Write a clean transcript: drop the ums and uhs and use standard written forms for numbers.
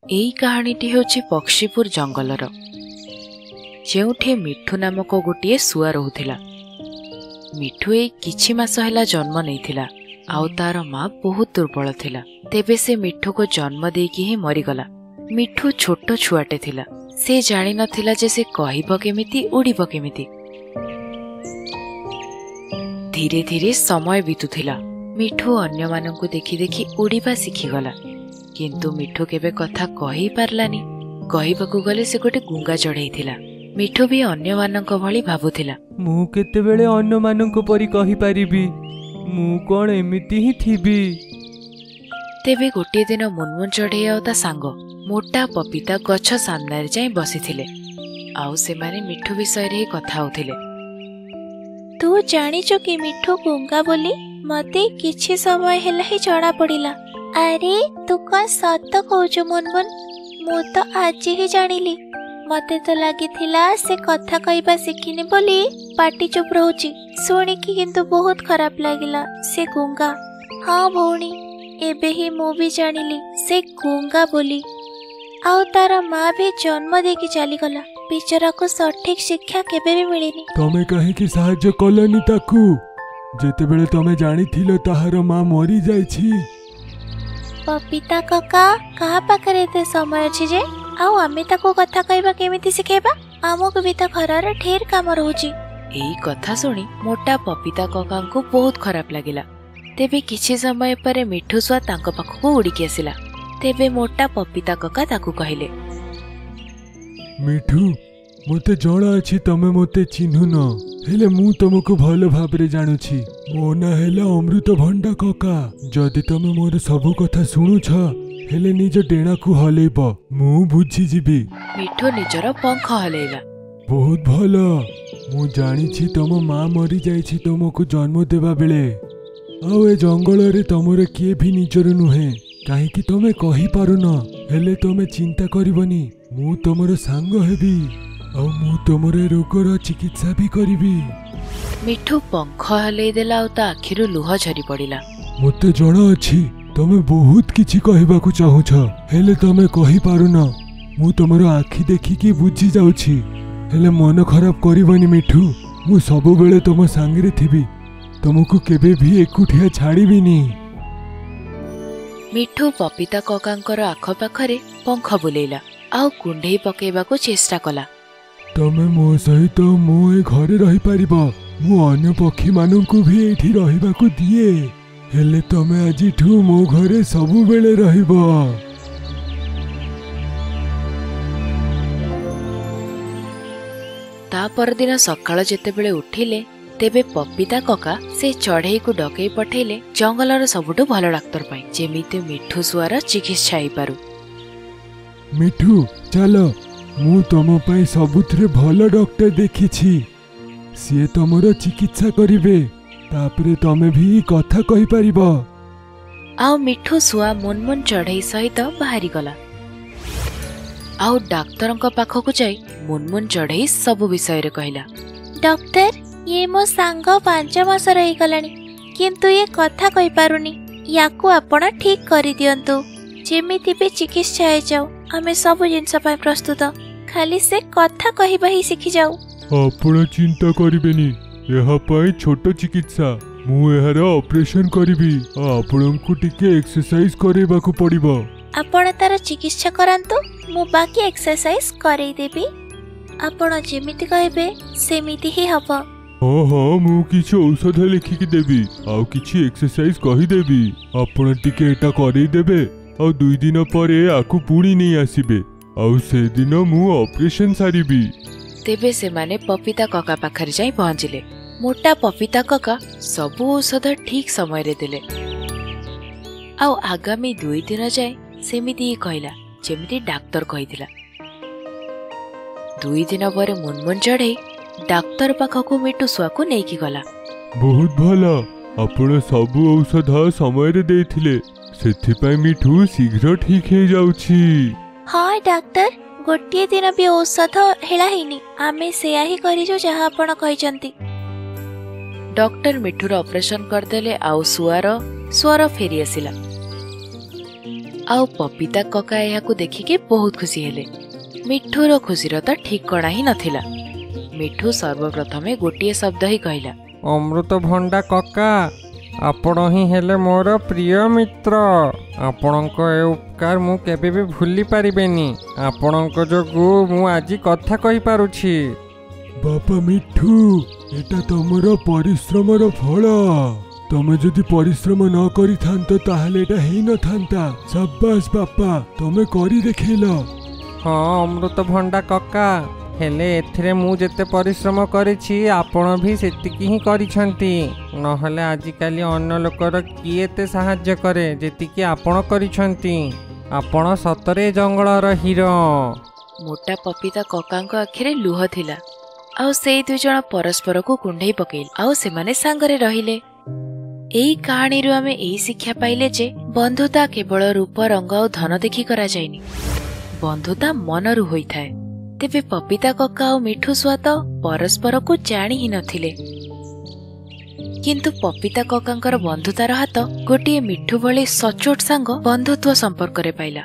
एई कहानीटी होछि पक्षीपुर जंगलर, जेउठे मिठू नामक गोटे सुआ रहुथिला। मिठू एई किछि मास हैला जन्म नैथिला, आउ तार माँ बहुत दुर्बल थिला। तेबे से मिठू को जन्म देकी ही मरीगला। मिठू छोट छुआटे थिला, से जानि नथिला जे से कहिब केमिति उड़िब केमिति। धीरे धीरे समय बीतुथिला। मिठू अन्य मानंकु देखि देखि उड़िबा शिखिगला, किंतु मिठू केबे कथा कहि पारलानी। कहिबाकु गले से गोटे गुंगा चढ़ैथिला। मिठू भी अन्य मानंक भली भाबुथिला, मु केतेबेले अन्य मानंक परि कहि पारिबी, मु कोन एमिति ही थिबी। तेबे गोटे दिन मुनमुन चढ़ई आ ता सांग मोटा पपीता गछ सामने जाई बसिथिले। आउ सेमाने मिठू विषय रे कथा होथिले। तू जानिचो कि मिठू गुंगा बोली? मते किछि समय हेला ही जड़ा पड़िला। अरे तू कौन सत कहूचु मुनमुन? मु तो आज ही जानिली। मते तो लागिथिला से कथा कहबा शिखिनी बोली पाटी चुप रहूची। सुनिकी किंतु बहुत खराब लागिला से गुंगा। हाँ भौणी, एबे ही मु भी जानिली से गुंगा बोली। आउ तार माँ भी जन्म देकी चली गला। बिचारा को सठिक शिक्षा केबे भी मिलिनी। तमे काहेकि साहाय्य कलनी ताकू? जेतेबेले तमे जानिथिलो ताहार माँ मरी जाइछि। पपीता कका कहा पाखरे एते समय अछि जे आउ आमे ताको कथा कहबा केमिति सिखेबा? आमको भी तो घर ढेर काम रहूची। एई कथा सुनी मोटा पपीता कका को बहुत खराब लागिला। तेबे किछि समय परे मिठू सुआ तांको पाखକୁ उड़िकी आसिला। तेबे मोटा पपीता कका ताकू कहिले, मिठू मते जणा अछि तमे मते चिन्हुन, हेले मु तुमको भल भाबरे जानुछि। मो ना हेला अमृत भंडा कका। जदि तमे मोर सब कथा सुनुछ हेले निज डेणा को हलेब, मु बुझी जिबी। मिठू निजर पंख हलेला। बहुत भल, मु जानिछि तम माँ मरी जाइछि तुमको जन्म देबा बेले। आउ ए जंगल रे तमर किए भी निजर नुहे, काहेकि तमे कहि पारुन। हेले तमे चिंता करिबनी, मु तमर सांग हेबी। आउ मु तमर रोगर चिकित्सा भी करिबी। मिठू पंख हलै देला आउ ता आखिरु लुह झरी पड़िला। मते जणा अछि तमे बहुत किछि कहिबाकू चाहुछ, हेले तमे कहि पारुन। मु तमर आखि देखिकी बुझी जाउछि। हेले मन खराब करिबनी मिठू, मु सब बेले तम सांगरे थिबी। तुमको केबे भी एकुठिया छाड़ीबिनी। मिठू पपीता ककांकर आख पाखरे पंख बुलेला आउ कुंढेई पकेबाकू चेष्टा कला। तमे मो सहित मो ए घरे रही पारिबो। मु अन्य पक्षी मानंकु भी एठी रहिबाकू दिए, हेले तमे आजिठू मो घरे सबु बेले रहिबो। ता परदिन सकाळ जेतेबेले उठिले, तेबे पपीता कका से चढ़ई को डकई पठेले जंगलर सबुठु भल डाक्तर पाई, जेमिति मिठू सुआर चिकित्सा हेई पारु। मिठू चल, मु तम पाई सबुथरे भल डॉक्टर देखिछि। सिए तमर चिकित्सा करिवे, तापरे तमे भी कथा कहि पारिबो। आउ मिठू सुआ मुनमुन चढ़ई सहित बाहरी गला। आउ डाक्तरंक पाखकु जाई मुनमुन चढ़ई सब विषय रे कहिला। डॉक्टर, ये मो सांग 5 मास रही गलानी, किंतु ये कथा कहि पारुनी। याकू आपण ठीक करि दियंतु, जेमिति भी चिकित्सा हे जाऊ। आमे सब जिंस पाई प्रस्तुत, खाली से कथा कहिबा ही सिखि जाऊ। आपण चिंता करिबेनी, एहा पाई छोट चिकित्सा। मु एहार ऑपरेशन करिबी। आपणंकु टिके एक्सरसाइज करेबाकू पड़िबो। आपण तार चिकित्सा करंतु, मु बाकी एक्सरसाइज करई देबी। आपण जेमिति कहबे सेमिति ही हबो। हाँ हाँ, मु किछि औषध लिखिकी देबी, आउ किछि एक्सरसाइज कहि देबी। आपण टिके एटा करई देबे, आउ 2 दिन परे आकु पुणी नहीं आसीबे, आउ से दिन मु ऑपरेशन सारिबी। तेबे से माने पपीता कका पाखरे जाई पहुंचिले। मोटा पपीता कका सबु औषध ठीक समय रे देले। आउ आगामी 2 दिन जाए सेमिति ही कहला, जेमिति डाक्तर कहिथिला। 2 दिन परे मुनमुन चढ़ई डाक्तर पाखकु मिठू सुआकू नेकी गला। बहुत भल, आपण सबु औषध समय रे देथिले, सेथिपाई मिठू शीघ्र ठीक हे जाउछि। हाँ डाक्टर, गोटे दिन भी औषध हेला हिनी, आमे सेया ही करिजो जहा आपण कहिसंती। डॉक्टर मिठूर ऑपरेशन करदेले आउ सुआर फेरी आसिला। ଆଉ ପପିତା କକା ଏହାକୁ ଦେଖିକି ବହୁତ ଖୁସି ହେଲେ। ମିଠୁର ଖୁସିର ତ ଠିକଣା ହିଁ ନଥିଲା। ମିଠୁ ସର୍ବପ୍ରଥମେ ଗୋଟିଏ ଶବ୍ଦ ହିଁ କହିଲା, ଅମୃତଭଣ୍ଡା କକା, ଆପଣ ହିଁ ହେଲେ ମୋର ପ୍ରିୟ ମିତ୍ର। ଆପଣଙ୍କ ଏ ଉପକାର ମୁଁ କେବେ ବି ଭୁଲି ପାରିବେନି। ଆପଣଙ୍କ ଯୋଗୁଁ ମୁଁ ଆଜି କଥା କହିପାରୁଛି। ବାପା ମିଠୁ, ଏଟା ତମର ପରିଶ୍ରମର ଫଳ। ତମେ ଯଦି ପରିଶ୍ରମ ନ କରିଥାନ୍ତ ତାହେଲେ ଏଟା ହେଇନଥାନ୍ତା। ସାବାସ୍ ବାପା, ତମେ କରି ଦେଖେଇଲ। ହଁ ଅମୃତଭଣ୍ଡା କକା, ହେଲେ ଏଥିରେ ମୁଁ ଯେତେ ପରିଶ୍ରମ କରିଛି ଆପଣ ବି ସେତିକି ହିଁ କରିଛନ୍ତି। ନହେଲେ ଆଜିକାଲି ଅନ୍ୟ ଲୋକର କିଏ ଏତେ ସାହାଯ୍ୟ କରେ ଯେତିକି ଆପଣ କରିଛନ୍ତି। ଆପଣ ସତରେ ଜଙ୍ଗଲର ହିରୋ। ମୋଟା ପପିତା କକାଙ୍କ ଆଖିରେ ଲୁହ ଥିଲା। ଆଉ ସେଇ ଦୁଇଜଣ ପରସ୍ପରକୁ କୁଣ୍ଢେଇ ପକେଇଲେ, ଆଉ ସେମାନେ ସାଙ୍ଗରେ ରହିଲେ। ଏଇ କାହାଣୀରୁ ଆମେ ଏଇ ଶିକ୍ଷା ପାଇଲେ ଯେ ବନ୍ଧୁତା କେବଳ ରୂପ, ରଙ୍ଗ ଆଉ ଧନ ଦେଖି କରାଯାଏନି। ବନ୍ଧୁତା ମନରୁ ହୋଇଥାଏ। ତେବେ ପପିତା କକା ଆଉ ମିଠୁ ଶୁଆ ତ ପରସ୍ପରକୁ ଜାଣି ହିଁ ନଥିଲେ, କିନ୍ତୁ ପପିତା କକାଙ୍କର ବନ୍ଧୁତାର ହାତ ଗୋଟିଏ ମିଠୁ ଭଳି ସଚୋଟ ସାଙ୍ଗ ବନ୍ଧୁତ୍ୱ ସମ୍ପର୍କରେ ପାଇଲା।